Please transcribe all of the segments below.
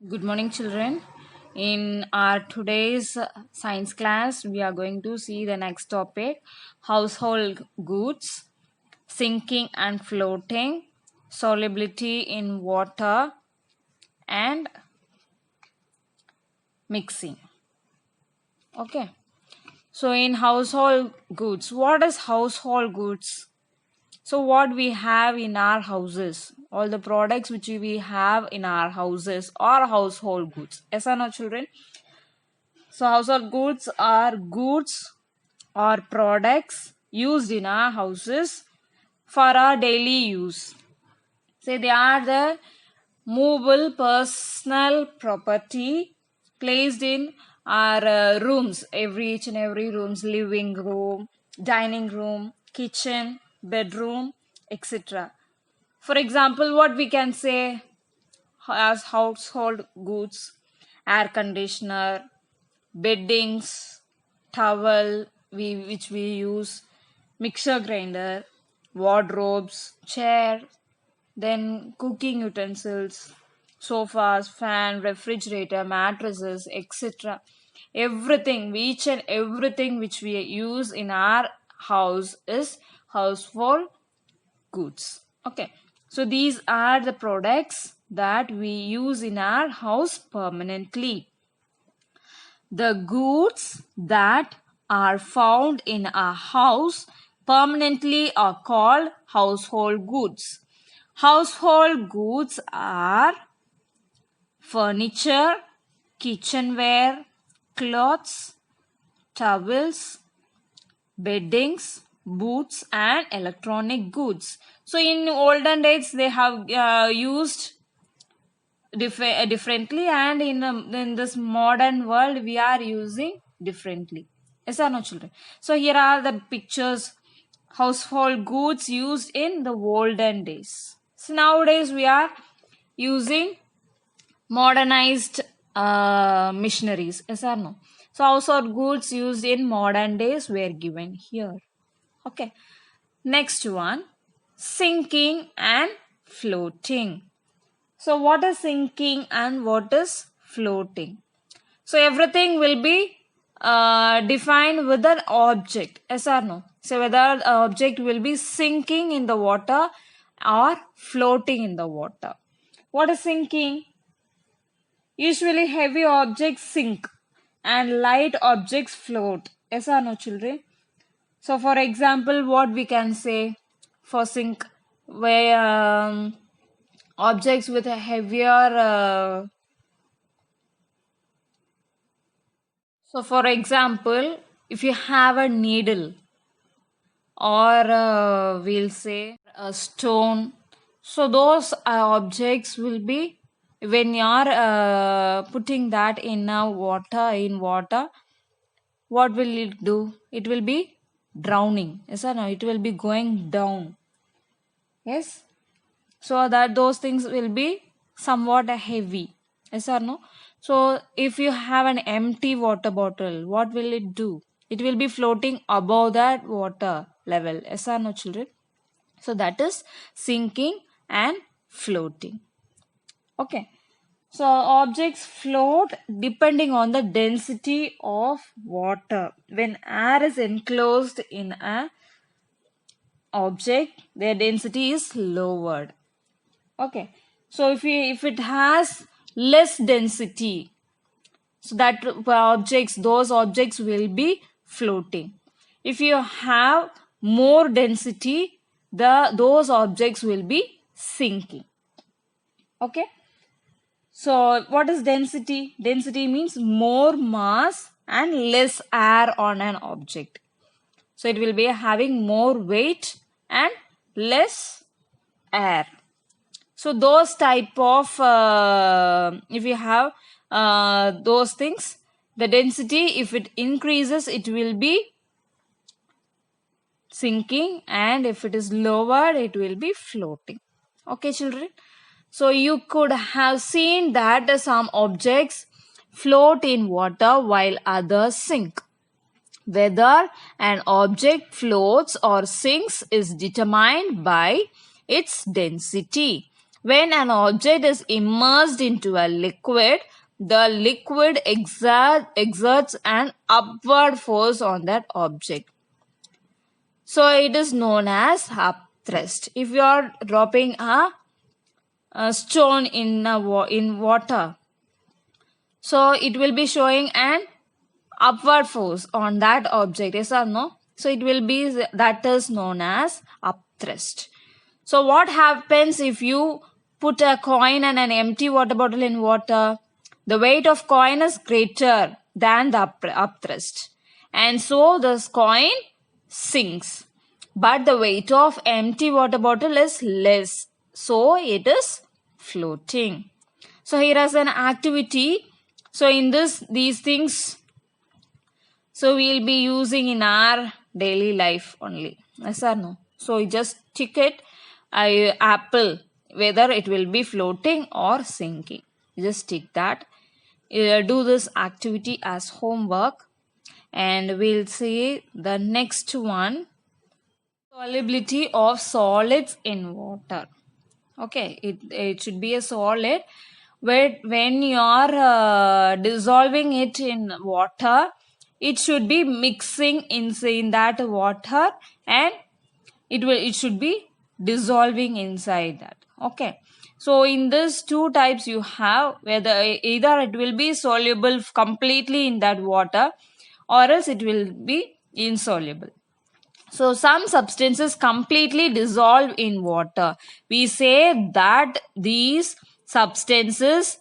Good morning, children. In our today's science class, we are going to see the next topic: household goods, sinking and floating, solubility in water, and mixing. Okay. So, in household goods, what is household goods? So, what we have in our houses, all the products which we have in our houses are household goods. Yes or no, children? So household goods or products used in our houses for our daily use. Say they are the movable personal property placed in our rooms, each and every rooms, living room, dining room, kitchen, bedroom, etc. For example, what we can say as household goods: air conditioner, beddings, towel which we use, mixer grinder, wardrobes, chair, then cooking utensils, sofas, fan, refrigerator, mattresses, etc. Everything, each and everything which we use in our house is household goods. Okay, so these are the products that we use in our house permanently. The goods that are found in a house permanently are called household goods. Household goods are furniture, kitchenware, clothes, towels, beddings, boots, and electronic goods. So in olden days they have used differently, and in this modern world we are using differently. Yes or no, children? So here are the pictures: household goods used in the olden days. So nowadays we are using modernized missionaries. Yes or no? So household goods used in modern days were given here. Okay, next one: sinking and floating. So what is sinking and what is floating? So everything will be defined with an object. Yes or no? So whether the object will be sinking in the water or floating in the water. What is sinking? Usually heavy objects sink and light objects float. Yes or no, children? So for example, what we can say for sink, where objects with a heavier so for example, if you have a needle or we'll say a stone, so those objects will be, when you are putting that in water, what will it do? It will be drowning. Yes or no? It will be going down. Yes. So that those things will be somewhat heavy. Yes or no? So if you have an empty water bottle, what will it do? It will be floating above that water level. Yes or no, children? So that is sinking and floating. Okay. So objects float depending on the density of water. When air is enclosed in an object, their density is lowered. Okay, so if it has less density, so that those objects will be floating. If you have more density, those objects will be sinking. Okay, so what is density? Density means more mass and less air on an object. So it will be having more weight and less air. So those type of if you have those things, the density, if it increases, it will be sinking, and if it is lower, it will be floating. Okay, children? So you could have seen that some objects float in water while others sink. Whether an object floats or sinks is determined by its density. When an object is immersed into a liquid, the liquid exerts an upward force on that object. So it is known as upthrust. If you are dropping a stone in water, so it will be showing an upward force on that object, yes or no? So it will be, that is known as upthrust. So what happens if you put a coin and an empty water bottle in water? The weight of coin is greater than the upthrust, and so this coin sinks. But the weight of empty water bottle is less, so it is floating. So here is an activity. So in these things, so we'll be using in our daily life only, yes or no? So you just tick it, apple, whether it will be floating or sinking. You just tick that. Do this activity as homework, and we'll see the next one. Solubility of solids in water. Okay, it should be a solid. When you are dissolving it in water, it should be mixing in that water, and it should be dissolving inside that. Okay, so in this two types you have, whether either it will be soluble completely in that water, or else it will be insoluble. So some substances completely dissolve in water. We say that these substances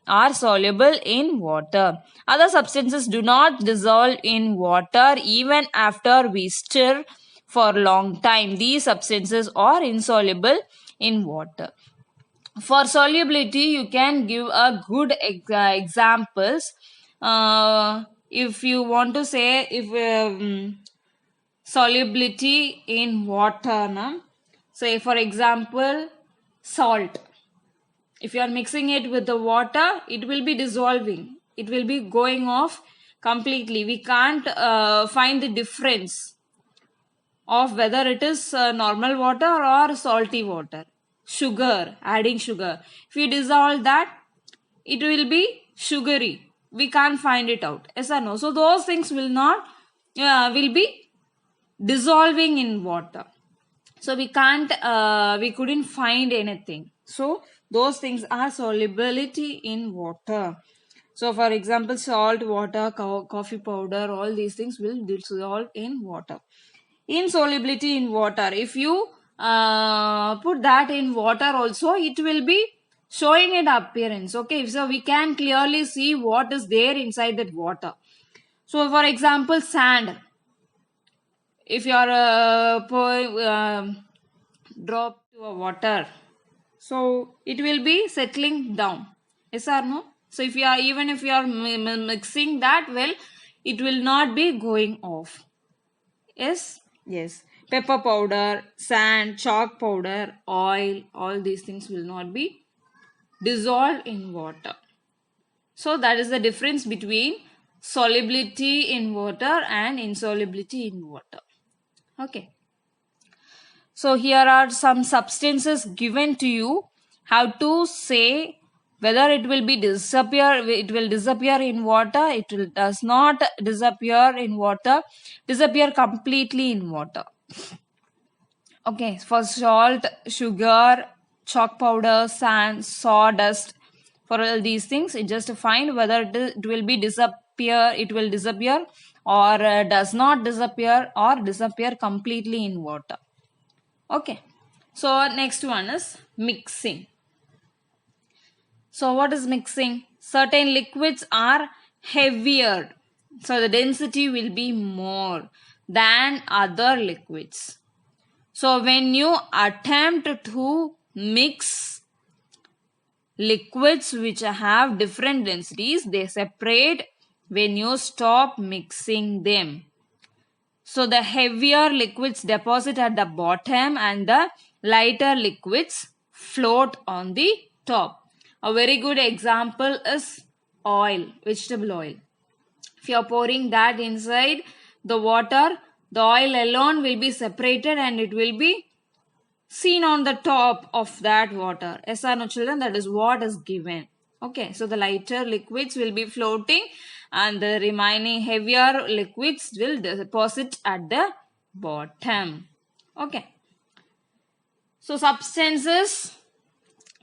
are soluble in water. Other substances do not dissolve in water even after we stir for a long time. These substances are insoluble in water. For solubility, you can give a good examples. If you want to say, if solubility in water, say for example, salt. If you are mixing it with the water, it will be dissolving. It will be going off completely. We can't find the difference of whether it is normal water or salty water. Sugar, adding sugar. If you dissolve that, it will be sugary. We can't find it out. Yes or no? So those things will be dissolving in water. So we couldn't find anything. So those things are solubility in water. So for example, salt, water, coffee powder, all these things will dissolve in water. Insolubility in water. If you put that in water also, it will be showing an appearance. Okay, so we can clearly see what is there inside that water. So for example, sand. If you are drop to a water, so it will be settling down. Yes or no? So if you are mixing that, well, it will not be going off. Yes. Pepper powder, sand, chalk powder, oil, all these things will not be dissolved in water. So that is the difference between solubility in water and insolubility in water. Okay. So here are some substances given to you. How to say whether it will disappear in water, does not disappear in water, disappear completely in water. Okay, for salt, sugar, chalk powder, sand, sawdust, for all these things, it just find whether it will disappear or does not disappear or disappear completely in water. Okay, so next one is mixing. So what is mixing? Certain liquids are heavier, so the density will be more than other liquids. So when you attempt to mix liquids which have different densities, they separate when you stop mixing them. So the heavier liquids deposit at the bottom and the lighter liquids float on the top. A very good example is oil, vegetable oil. If you are pouring that inside the water, the oil alone will be separated and it will be seen on the top of that water. Yes or no, children? That is what is given. Okay, so the lighter liquids will be floating and the remaining heavier liquids will deposit at the bottom. Okay, so substances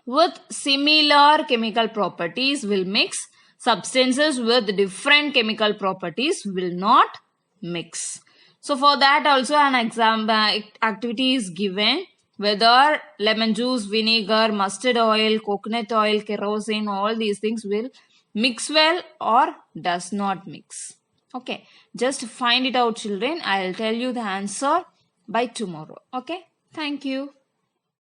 with similar chemical properties will mix. Substances with different chemical properties will not mix. So for that also an exam activity is given, whether lemon juice, vinegar, mustard oil, coconut oil, kerosene, all these things will mix well or does not mix. Okay, just find it out, children. I'll tell you the answer by tomorrow. Okay, thank you.